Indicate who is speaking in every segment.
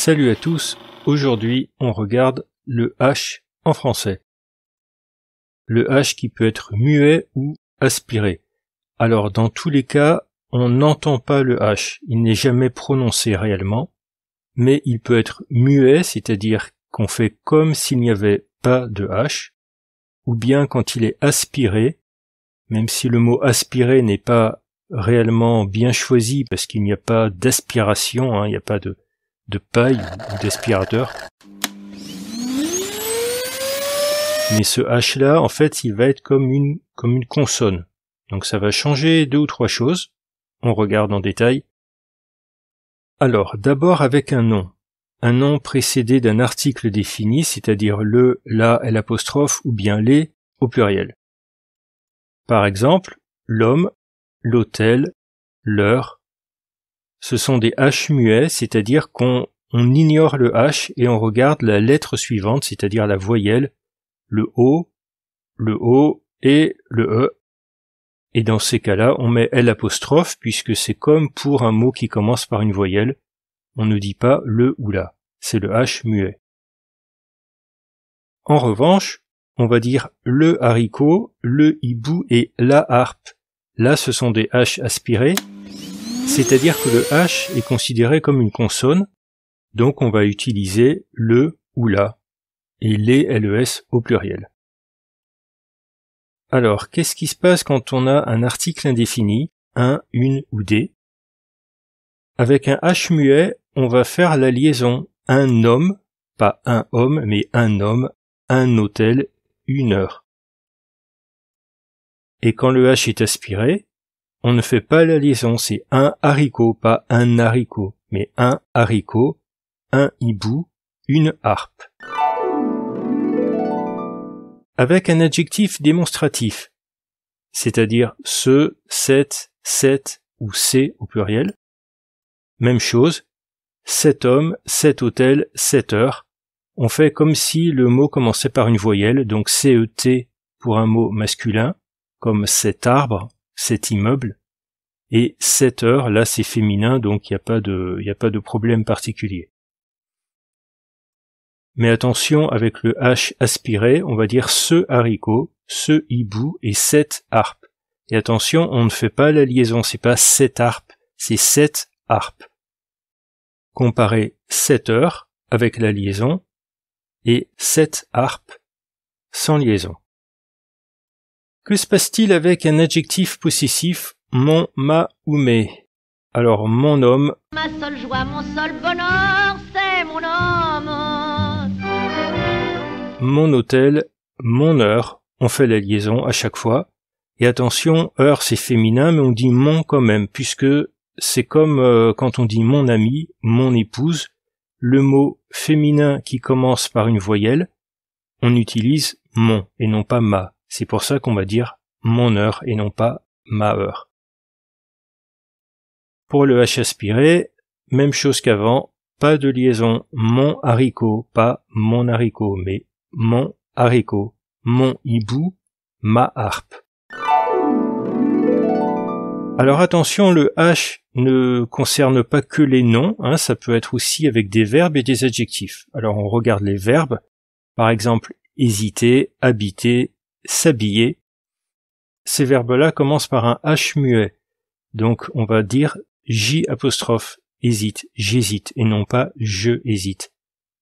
Speaker 1: Salut à tous, aujourd'hui on regarde le H en français. Le H qui peut être muet ou aspiré. Alors dans tous les cas, on n'entend pas le H, il n'est jamais prononcé réellement, mais il peut être muet, c'est-à-dire qu'on fait comme s'il n'y avait pas de H, ou bien quand il est aspiré, même si le mot aspiré n'est pas réellement bien choisi parce qu'il n'y a pas d'aspiration, il n'y a pas de paille ou d'aspirateur. Mais ce H là, en fait, il va être comme une consonne. Donc ça va changer 2 ou 3 choses. On regarde en détail. Alors, d'abord avec un nom. Un nom précédé d'un article défini, c'est-à-dire le, la, l'apostrophe ou bien les au pluriel. Par exemple, l'homme, l'hôtel, l'heure. Ce sont des H muets, c'est-à-dire qu'on ignore le H et on regarde la lettre suivante, c'est-à-dire la voyelle, le O et le E. Et dans ces cas-là, on met l'apostrophe puisque c'est comme pour un mot qui commence par une voyelle. On ne dit pas le ou la. C'est le H muet. En revanche, on va dire le haricot, le hibou et la harpe. Là, ce sont des H aspirés, c'est-à-dire que le H est considéré comme une consonne, donc on va utiliser le ou la, et les LES au pluriel. Alors, qu'est-ce qui se passe quand on a un article indéfini, un, une ou des? Avec un H muet, on va faire la liaison un homme, pas un homme, mais un homme, un hôtel, une heure. Et quand le H est aspiré, on ne fait pas la liaison, c'est un haricot, pas un haricot, mais un haricot, un hibou, une harpe. Avec un adjectif démonstratif, c'est-à-dire ce, cette ou c'est au pluriel. Même chose, cet homme, cet hôtel, cette heure. On fait comme si le mot commençait par une voyelle, donc CET pour un mot masculin, comme cet arbre, cet immeuble. Et cette heure, là c'est féminin, donc il n'y a pas de problème particulier. Mais attention, avec le H aspiré, on va dire ce haricot, ce hibou et cette harpe. Et attention, on ne fait pas la liaison, c'est pas cette harpe, c'est cette harpe. Comparez cette heure avec la liaison et cette harpe sans liaison. Que se passe-t-il avec un adjectif possessif mon, ma ou mes? Alors mon homme,
Speaker 2: ma seule joie, mon seul bonheur, c'est mon homme.
Speaker 1: Mon hôtel, mon heure, on fait la liaison à chaque fois. Et attention, heure c'est féminin, mais on dit mon quand même, puisque c'est comme quand on dit mon ami, mon épouse, le mot féminin qui commence par une voyelle, on utilise mon et non pas ma. C'est pour ça qu'on va dire mon heure et non pas ma heure. Pour le H aspiré, même chose qu'avant, pas de liaison mon haricot, pas mon haricot, mais mon haricot, mon hibou, ma harpe. Alors attention, le H ne concerne pas que les noms, ça peut être aussi avec des verbes et des adjectifs. Alors on regarde les verbes, par exemple hésiter, habiter, s'habiller. Ces verbes-là commencent par un H muet, donc on va dire J', hésite, j'hésite, et non pas je hésite.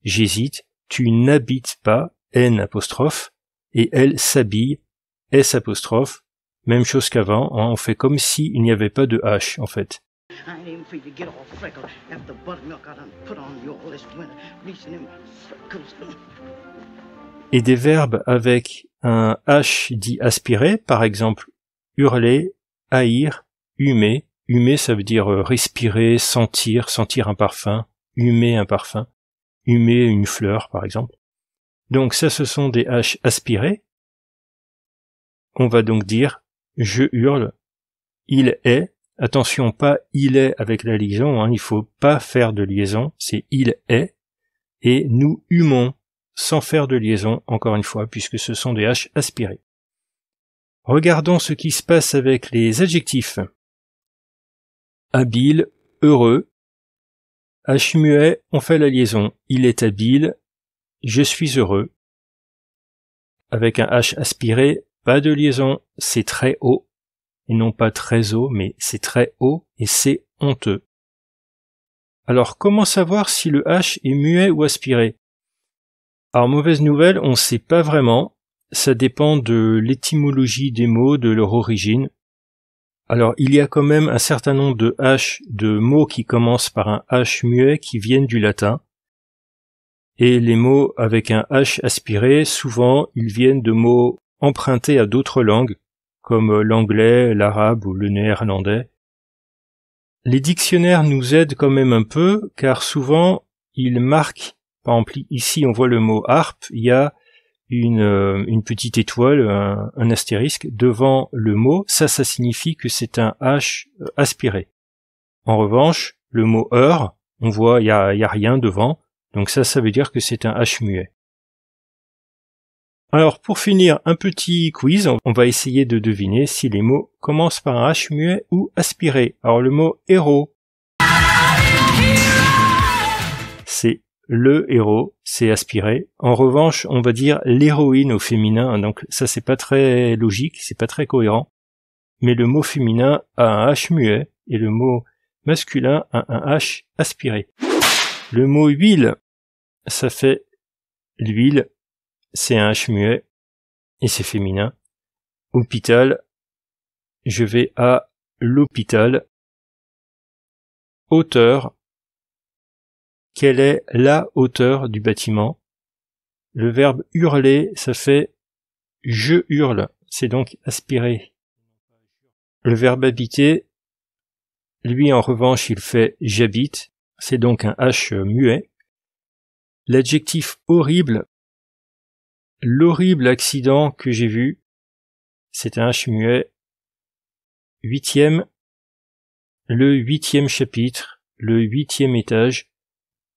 Speaker 1: J'hésite, tu n'habites pas, N', et elle s'habille, S'. Même chose qu'avant, on fait comme s'il n'y avait pas de H, en fait. Et des verbes avec un H dit aspiré, par exemple, hurler, haïr, humer. Humer, ça veut dire respirer, sentir un parfum, humer un parfum, humer une fleur, par exemple. Donc ça, ce sont des H aspirés. On va donc dire je hurle, il est, attention pas il est avec la liaison, il faut pas faire de liaison, c'est il est, et nous humons sans faire de liaison, encore une fois, puisque ce sont des H aspirés. Regardons ce qui se passe avec les adjectifs. Habile, heureux. H muet, on fait la liaison. Il est habile. Je suis heureux. Avec un H aspiré, pas de liaison. C'est très haut. Et non pas très haut, mais c'est très haut et c'est honteux. Alors, comment savoir si le H est muet ou aspiré? Alors, mauvaise nouvelle, on ne sait pas vraiment. Ça dépend de l'étymologie des mots, de leur origine. Alors, il y a quand même un certain nombre de H, de mots qui commencent par un H muet qui viennent du latin. Et les mots avec un H aspiré, souvent, ils viennent de mots empruntés à d'autres langues, comme l'anglais, l'arabe ou le néerlandais. Les dictionnaires nous aident quand même un peu, car souvent, ils marquent, par exemple, ici on voit le mot harpe, il y a une petite étoile, un astérisque, devant le mot, ça signifie que c'est un H aspiré. En revanche, le mot heure, on voit, il y a rien devant, donc ça veut dire que c'est un H muet. Alors, pour finir, un petit quiz, on va essayer de deviner si les mots commencent par un H muet ou aspiré. Alors, le mot héros, c'est le héros, c'est aspiré. En revanche, on va dire l'héroïne au féminin, donc ça c'est pas très logique, c'est pas très cohérent. Mais le mot féminin a un H muet et le mot masculin a un H aspiré. Le mot huile, ça fait l'huile, c'est un H muet et c'est féminin. Hôpital, je vais à l'hôpital. Hauteur, quelle est la hauteur du bâtiment? Le verbe hurler, ça fait je hurle, c'est donc aspiré. Le verbe habiter, lui en revanche il fait j'habite, c'est donc un H muet. L'adjectif horrible, l'horrible accident que j'ai vu, c'est un H muet. 8e, le 8e chapitre, le 8e étage,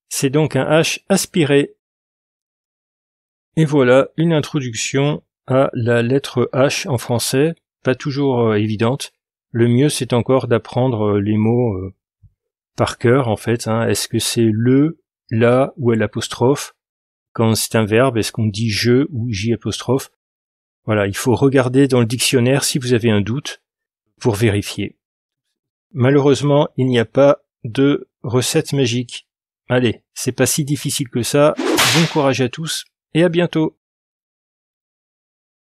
Speaker 1: c'est donc un H aspiré. Et voilà une introduction à la lettre H en français, pas toujours évidente. Le mieux c'est encore d'apprendre les mots par cœur en fait. Est-ce que c'est le, la ou l'apostrophe? Quand c'est un verbe, est-ce qu'on dit je ou j apostrophe? Voilà, il faut regarder dans le dictionnaire si vous avez un doute pour vérifier. Malheureusement, il n'y a pas de recette magique. Allez, c'est pas si difficile que ça. Bon courage à tous et à bientôt.